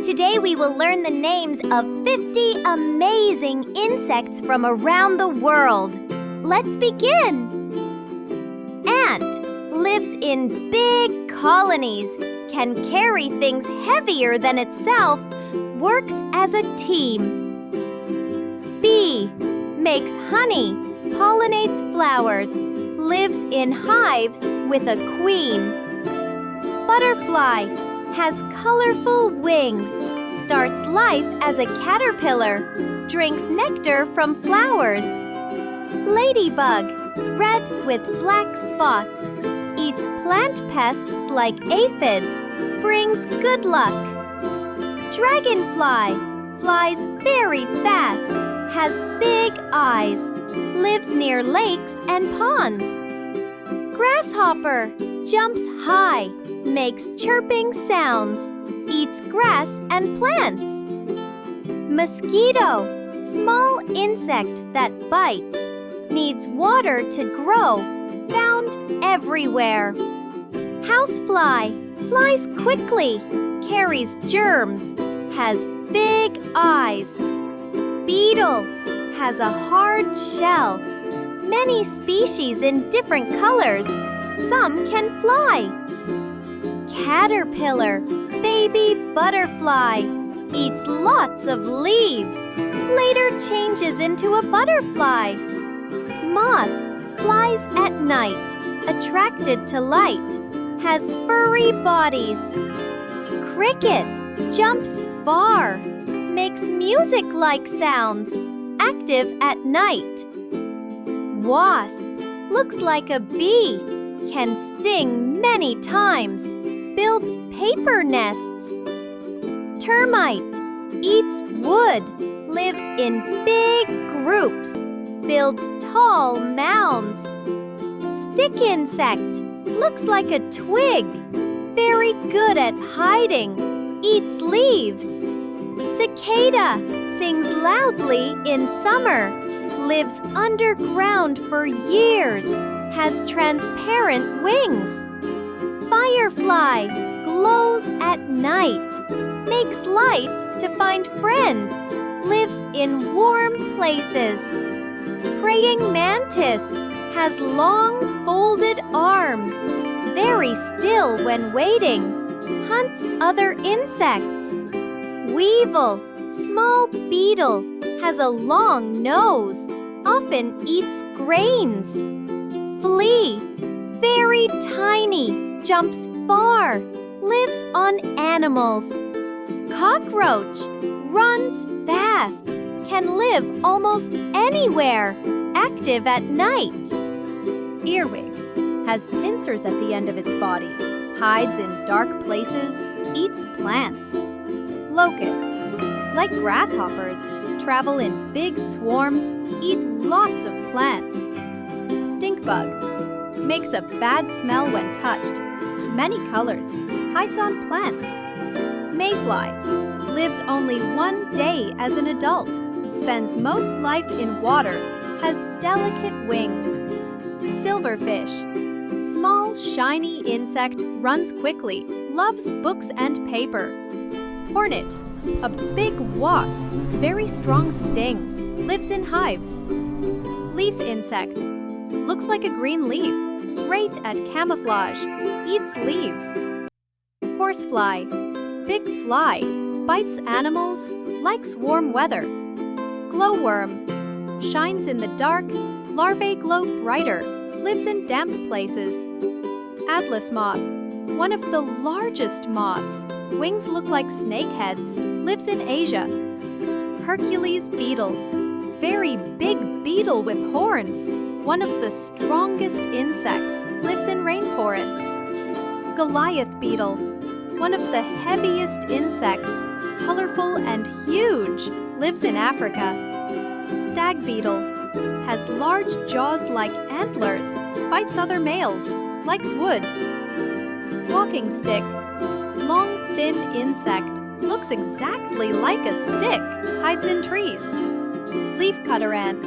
Today we will learn the names of 50 amazing insects from around the world. Let's begin! Ant lives in big colonies, can carry things heavier than itself, works as a team. Bee makes honey, pollinates flowers, lives in hives with a queen. Butterfly has colorful wings, starts life as a caterpillar, drinks nectar from flowers. Ladybug, red with black spots, eats plant pests like aphids, brings good luck. Dragonfly flies very fast, has big eyes, lives near lakes and ponds. Grasshopper jumps high, makes chirping sounds, eats grass and plants. Mosquito, small insect that bites, needs water to grow, found everywhere. Housefly flies quickly, carries germs, has big eyes. Beetle has a hard shell, many species in different colors, some can fly. Caterpillar, baby butterfly, eats lots of leaves, later changes into a butterfly. Moth flies at night, attracted to light, has furry bodies. Cricket jumps far, makes music-like sounds, active at night. Wasp looks like a bee, can sting many times, builds paper nests. Termite eats wood, lives in big groups, builds tall mounds. Stick insect looks like a twig, very good at hiding, eats leaves. Cicada sings loudly in summer, lives underground for years, has transparent wings. Firefly glows at night, makes light to find friends, lives in warm places. Praying mantis has long folded arms, very still when waiting, hunts other insects. Weevil, small beetle, has a long nose, often eats grains. Flea, very tiny, jumps far, lives on animals. Cockroach runs fast, can live almost anywhere, active at night. Earwig has pincers at the end of its body, hides in dark places, eats plants. Locust, like grasshoppers, travel in big swarms, eat lots of plants. Stinkbug makes a bad smell when touched, many colors, hides on plants. Mayfly lives only 1 day as an adult, spends most life in water, has delicate wings. Silverfish, small shiny insect, runs quickly, loves books and paper. Hornet, a big wasp, very strong sting, lives in hives. Leaf insect, looks like a green leaf, great at camouflage, eats leaves. Horsefly, big fly, bites animals, likes warm weather. Glowworm, shines in the dark, larvae glow brighter, lives in damp places. Atlas moth, one of the largest moths, wings look like snake heads, lives in Asia. Hercules beetle, very big beetle with horns, one of the strongest insects, lives in rainforests. Goliath beetle, one of the heaviest insects, colorful and huge, lives in Africa. Stag beetle, has large jaws like antlers, fights other males, likes wood. Walking stick, long thin insect, looks exactly like a stick, hides in trees. Leafcutter ant,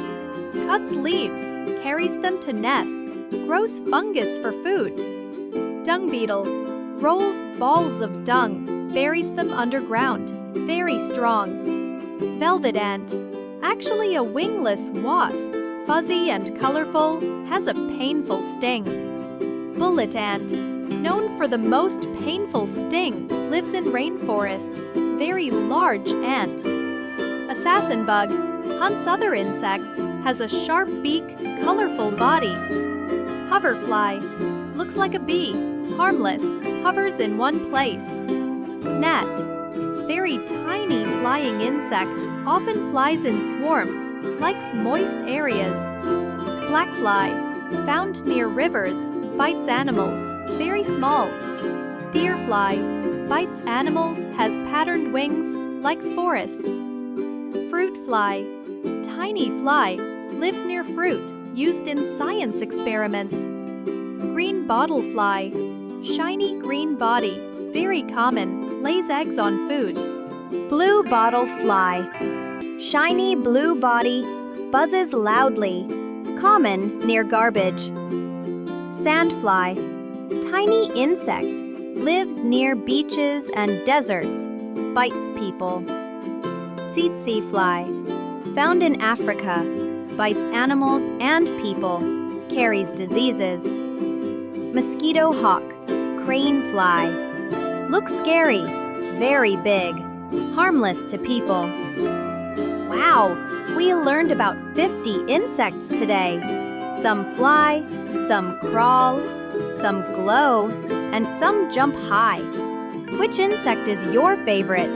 cuts leaves, carries them to nests, grows fungus for food. Dung beetle rolls balls of dung, buries them underground. Very strong. Velvet ant. Actually a wingless wasp, fuzzy and colorful, has a painful sting. Bullet ant. Known for the most painful sting, lives in rainforests. Very large ant. Assassin bug. Hunts other insects. Has a sharp beak, colorful body. Hoverfly. Looks like a bee. Harmless. Hovers in one place. Gnat. Very tiny flying insect. Often flies in swarms. Likes moist areas. Blackfly. Found near rivers. Bites animals. Very small. Deerfly. Bites animals. Has patterned wings. Likes forests. Fruit fly. Tiny fly. Lives near fruit. Used in science experiments. Green bottle fly. Shiny green body. Very common. Lays eggs on food. Blue bottle fly. Shiny blue body, buzzes loudly. Common near garbage. Sandfly. Tiny insect. Lives near beaches and deserts. Bites people. Tsetse fly. Found in Africa. Bites animals and people. Carries diseases. Mosquito hawk. Crane fly. Looks scary. Very big. Harmless to people. Wow! We learned about 50 insects today. Some fly, some crawl, some glow, and some jump high. Which insect is your favorite?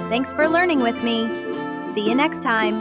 Thanks for learning with me. See you next time.